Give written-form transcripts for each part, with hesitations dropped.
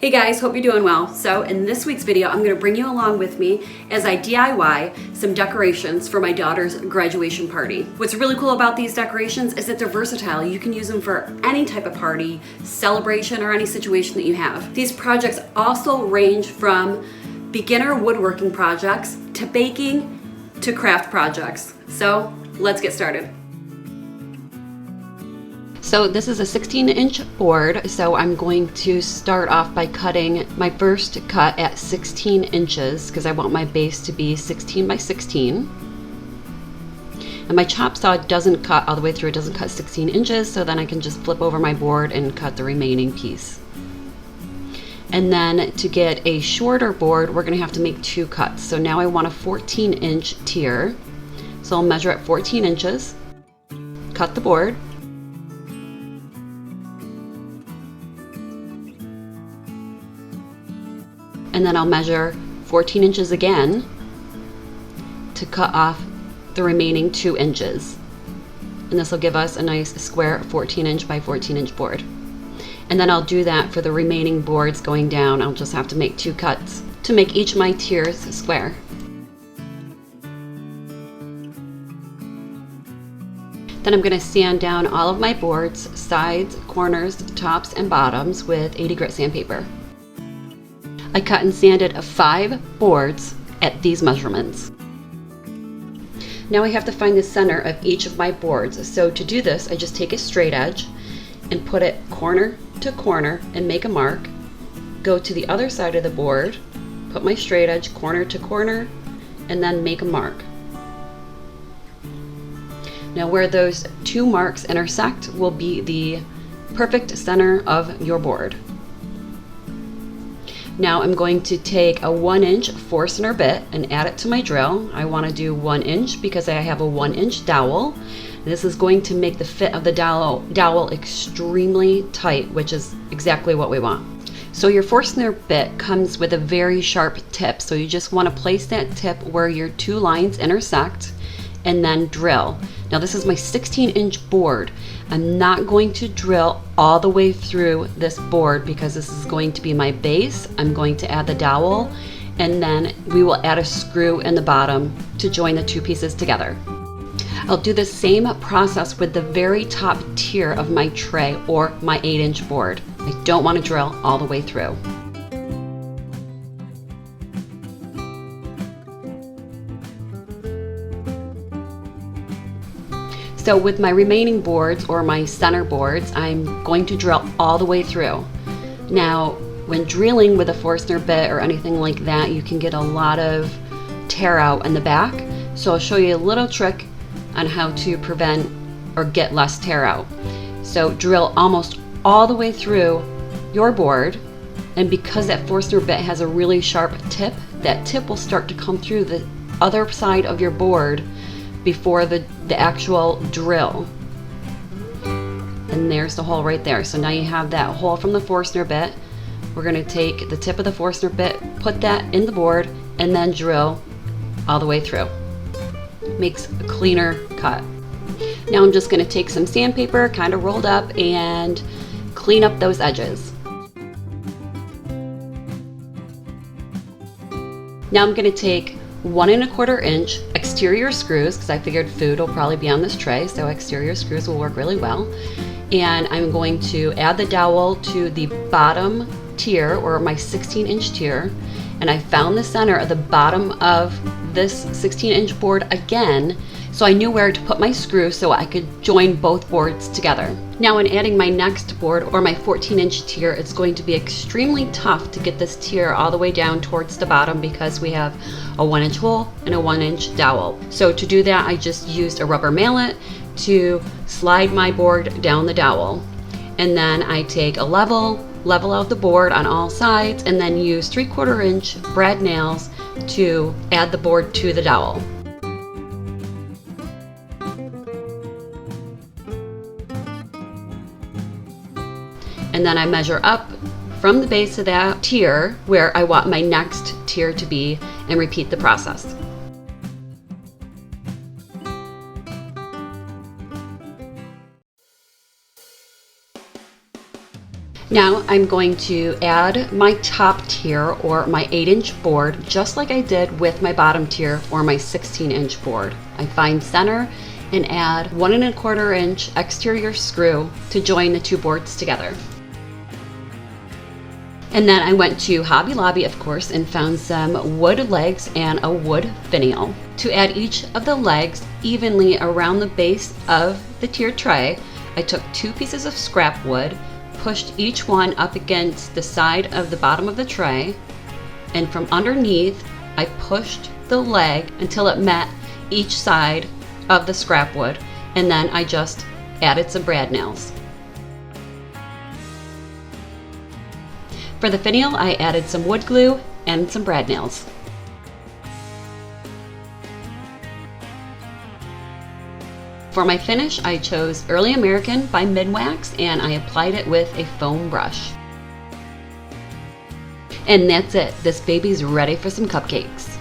Hey guys, hope you're doing well. So in this week's video, I'm gonna bring you along with me as I DIY some decorations for my daughter's graduation party. What's really cool about these decorations is that they're versatile. You can use them for any type of party, celebration, or any situation that you have. These projects also range from beginner woodworking projects to baking to craft projects. So let's get started. So this is a 16-inch board, so I'm going to start off by cutting my first cut at 16 inches because I want my base to be 16 by 16. And my chop saw doesn't cut all the way through, it doesn't cut 16 inches, so then I can just flip over my board and cut the remaining piece. And then to get a shorter board, we're gonna have to make two cuts. So now I want a 14-inch tier. So I'll measure at 14 inches, cut the board, and then I'll measure 14 inches again to cut off the remaining 2 inches. And this will give us a nice square 14-inch by 14-inch board. And then I'll do that for the remaining boards going down. I'll just have to make 2 cuts to make each of my tiers square. Then I'm going to sand down all of my boards, sides, corners, tops, and bottoms with 80 grit sandpaper. I cut and sanded 5 boards at these measurements. Now I have to find the center of each of my boards. So to do this, I just take a straight edge and put it corner to corner and make a mark. Go to the other side of the board, put my straight edge corner to corner, and then make a mark. Now where those 2 marks intersect will be the perfect center of your board. Now I'm going to take a 1-inch Forstner bit and add it to my drill. I want to do 1 inch because I have a 1-inch dowel. This is going to make the fit of the dowel extremely tight, which is exactly what we want. So your Forstner bit comes with a very sharp tip, so you just want to place that tip where your 2 lines intersect and then drill. Now this is my 16-inch board. I'm not going to drill all the way through this board because this is going to be my base. I'm going to add the dowel, and then we will add a screw in the bottom to join the 2 pieces together. I'll do the same process with the very top tier of my tray or my 8-inch board. I don't want to drill all the way through. So with my remaining boards or my center boards, I'm going to drill all the way through. Now, when drilling with a Forstner bit or anything like that, you can get a lot of tear out in the back. So I'll show you a little trick on how to prevent or get less tear out. So drill almost all the way through your board, and because that Forstner bit has a really sharp tip, that tip will start to come through the other side of your board before the actual drill. And there's the hole right there. So now you have that hole from the Forstner bit. We're going to take the tip of the Forstner bit, put that in the board, and then drill all the way through. Makes a cleaner cut. Now I'm just going to take some sandpaper, kind of rolled up, and clean up those edges. Now I'm going to take 1 1/4 inch exterior screws, because I figured food will probably be on this tray, so exterior screws will work really well. And I'm going to add the dowel to the bottom tier, or my 16-inch tier, and I found the center at the bottom of this 16-inch board again, so I knew where to put my screw so I could join both boards together. Now in adding my next board, or my 14-inch tier, it's going to be extremely tough to get this tier all the way down towards the bottom because we have a 1-inch hole and a 1-inch dowel. So to do that, I just used a rubber mallet to slide my board down the dowel. And then I take a level out the board on all sides, and then use 3/4 inch brad nails to add the board to the dowel. And then I measure up from the base of that tier where I want my next tier to be, and repeat the process. Now I'm going to add my top tier or my 8-inch board just like I did with my bottom tier or my 16-inch board. I find center and add 1 1/4 inch exterior screw to join the two boards together. And then I went to Hobby Lobby, of course, and found some wood legs and a wood finial. To add each of the legs evenly around the base of the tiered tray, I took 2 pieces of scrap wood, pushed each one up against the side of the bottom of the tray, and from underneath I pushed the leg until it met each side of the scrap wood, and then I just added some brad nails. For the finial, I added some wood glue and some brad nails. For my finish, I chose Early American by Midwax and I applied it with a foam brush. And that's it. This baby's ready for some cupcakes.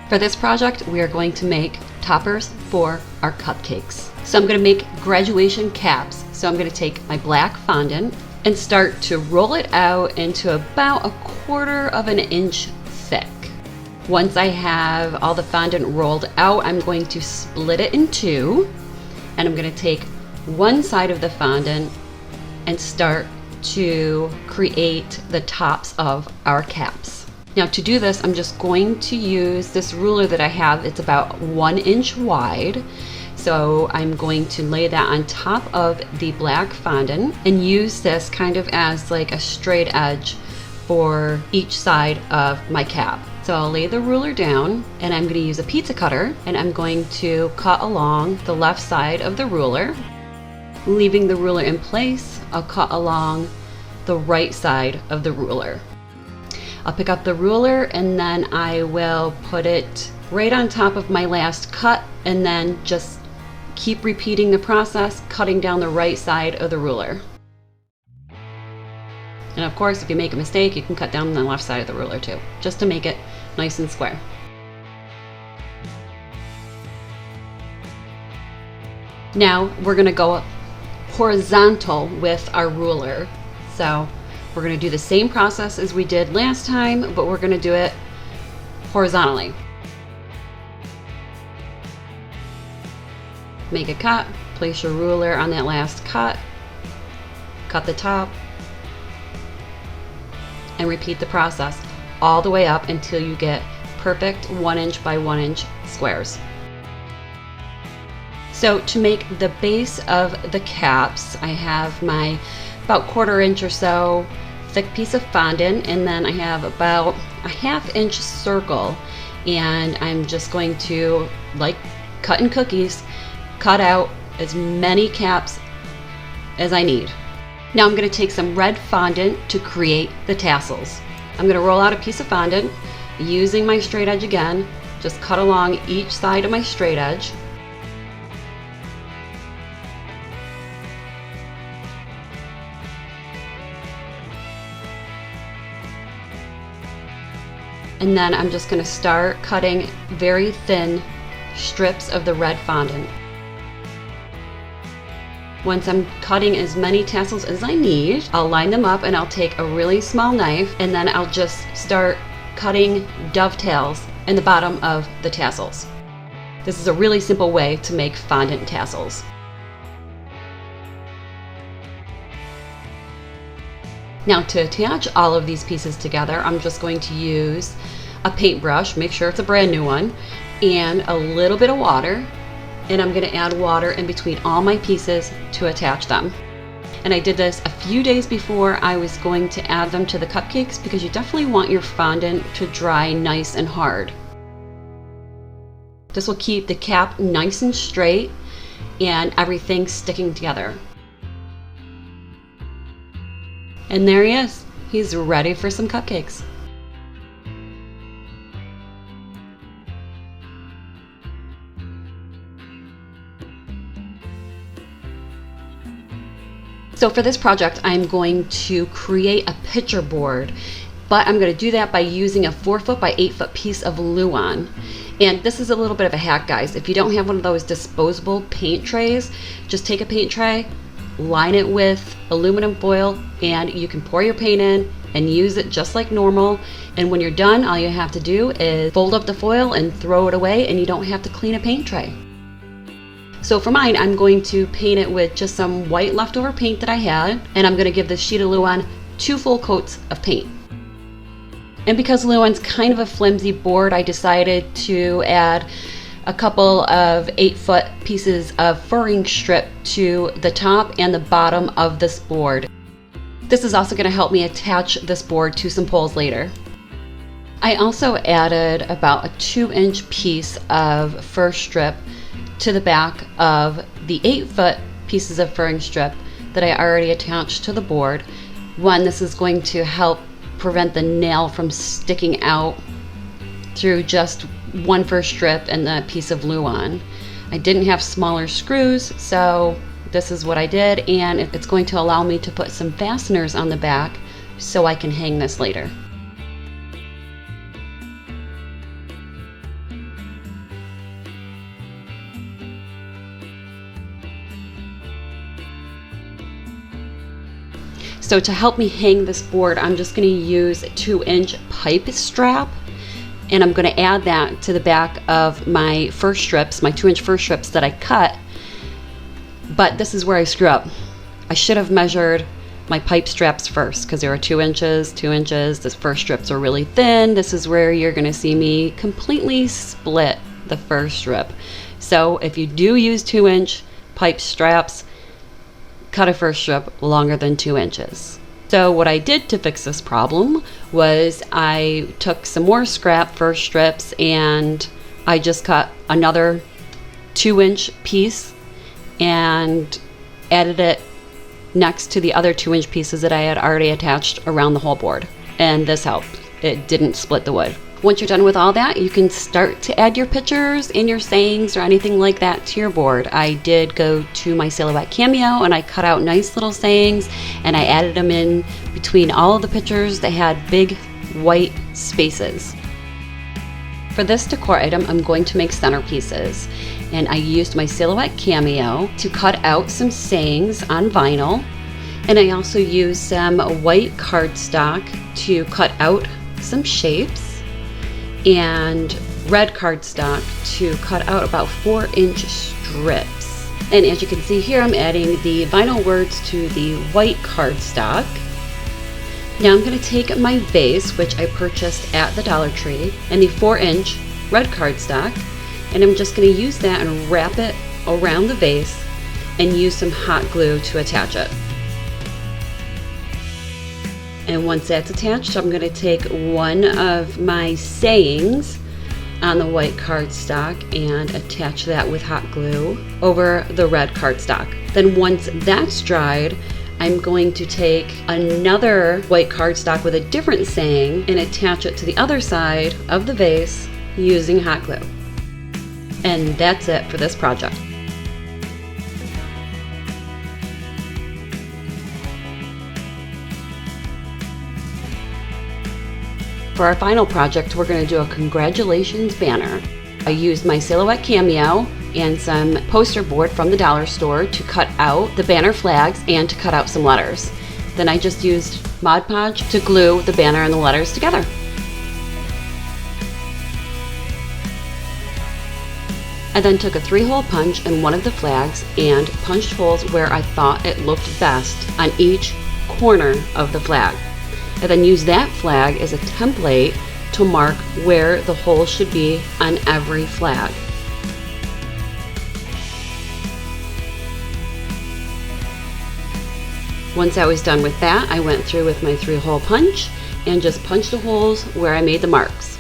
For this project, we are going to make toppers for our cupcakes. So I'm going to make graduation caps. So I'm going to take my black fondant and start to roll it out into about 1/4 inch thick. Once I have all the fondant rolled out, I'm going to split it in 2, and I'm going to take one side of the fondant and start to create the tops of our caps. Now to do this, I'm just going to use this ruler that I have. It's about 1 inch wide. So I'm going to lay that on top of the black fondant and use this kind of as like a straight edge for each side of my cap. So I'll lay the ruler down and I'm going to use a pizza cutter and I'm going to cut along the left side of the ruler. Leaving the ruler in place, I'll cut along the right side of the ruler. I'll pick up the ruler and then I will put it right on top of my last cut and then just keep repeating the process, cutting down the right side of the ruler. And of course, if you make a mistake, you can cut down the left side of the ruler too, just to make it nice and square. Now we're gonna go horizontal with our ruler. So we're going to do the same process as we did last time, but we're going to do it horizontally. Make a cut, place your ruler on that last cut, cut the top, and repeat the process all the way up until you get perfect 1 inch by 1 inch squares. So to make the base of the caps, I have my about 1/4 inch or so thick piece of fondant, and then I have about a 1/2 inch circle, and I'm just going to, like cutting cookies, cut out as many caps as I need. Now I'm going to take some red fondant to create the tassels. I'm going to roll out a piece of fondant using my straight edge again, just cut along each side of my straight edge. And then I'm just going to start cutting very thin strips of the red fondant. Once I'm cutting as many tassels as I need, I'll line them up and I'll take a really small knife and then I'll just start cutting dovetails in the bottom of the tassels. This is a really simple way to make fondant tassels. Now to attach all of these pieces together, I'm just going to use a paintbrush, make sure it's a brand new one, and a little bit of water. And I'm going to add water in between all my pieces to attach them. And I did this a few days before I was going to add them to the cupcakes because you definitely want your fondant to dry nice and hard. This will keep the cap nice and straight and everything sticking together. And there he is. He's ready for some cupcakes. So for this project, I'm going to create a picture board, but I'm going to do that by using a 4 foot by 8 foot piece of Luan. And this is a little bit of a hack, guys. If you don't have one of those disposable paint trays, just take a paint tray, line it with aluminum foil, and you can pour your paint in and use it just like normal. And when you're done, all you have to do is fold up the foil and throw it away, and you don't have to clean a paint tray. So for mine, I'm going to paint it with just some white leftover paint that I had, and I'm going to give this sheet of Luan 2 full coats of paint. And because Luan's kind of a flimsy board, I decided to add a couple of 8-foot pieces of furring strip to the top and the bottom of this board. This is also going to help me attach this board to some poles later. I also added about a 2-inch piece of fur strip to the back of the 8-foot pieces of furring strip that I already attached to the board. One, this is going to help prevent the nail from sticking out through just one fur strip and the piece of Luan. I didn't have smaller screws, so this is what I did, and it's going to allow me to put some fasteners on the back so I can hang this later. So to help me hang this board, I'm just going to use a 2-inch pipe strap, and I'm going to add that to the back of my fur strips, my 2-inch fur strips that I cut. But this is where I screw up. I should have measured my pipe straps first, because they were 2 inches, 2 inches. The fur strips are really thin. This is where you're going to see me completely split the fur strip. So if you do use 2-inch pipe straps, cut a fur strip longer than 2 inches. So what I did to fix this problem was I took some more scrap fur strips and I just cut another 2-inch piece and added it next to the other 2-inch pieces that I had already attached around the whole board. And this helped. It didn't split the wood. Once you're done with all that, you can start to add your pictures and your sayings or anything like that to your board. I did go to my Silhouette Cameo and I cut out nice little sayings and I added them in between all of the pictures that had big white spaces. For this decor item, I'm going to make centerpieces, and I used my Silhouette Cameo to cut out some sayings on vinyl, and I also used some white cardstock to cut out some shapes, and red cardstock to cut out about 4-inch strips. And as you can see here, I'm adding the vinyl words to the white cardstock. Now I'm going to take my vase, which I purchased at the Dollar Tree, and the 4-inch red cardstock, and I'm just going to use that and wrap it around the vase and use some hot glue to attach it. And once that's attached, I'm going to take one of my sayings on the white cardstock and attach that with hot glue over the red cardstock. Then once that's dried, I'm going to take another white cardstock with a different saying and attach it to the other side of the vase using hot glue. And that's it for this project. For our final project, we're going to do a congratulations banner. I used my Silhouette Cameo and some poster board from the dollar store to cut out the banner flags and to cut out some letters. Then I just used Mod Podge to glue the banner and the letters together. I then took a 3-hole punch in one of the flags and punched holes where I thought it looked best on each corner of the flag. I then used that flag as a template to mark where the hole should be on every flag. Once I was done with that, I went through with my 3-hole punch and just punched the holes where I made the marks.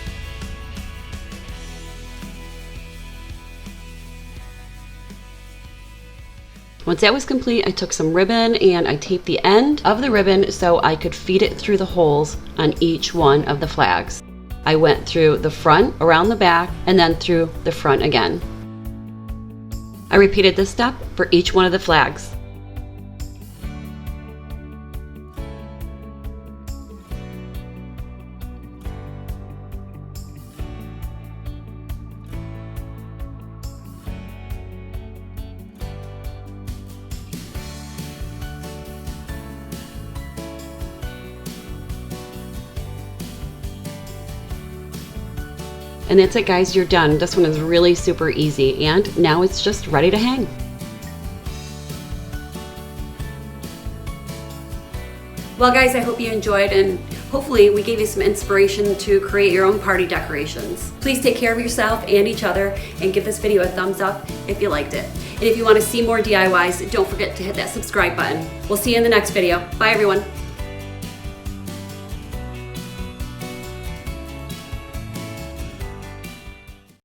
Once that was complete, I took some ribbon and I taped the end of the ribbon so I could feed it through the holes on each one of the flags. I went through the front, around the back, and then through the front again. I repeated this step for each one of the flags. And that's it, guys, you're done. This one is really super easy, and now it's just ready to hang. Well, guys, I hope you enjoyed, and hopefully we gave you some inspiration to create your own party decorations. Please take care of yourself and each other, and give this video a thumbs up if you liked it. And if you want to see more DIYs, don't forget to hit that subscribe button. We'll see you in the next video. Bye, everyone.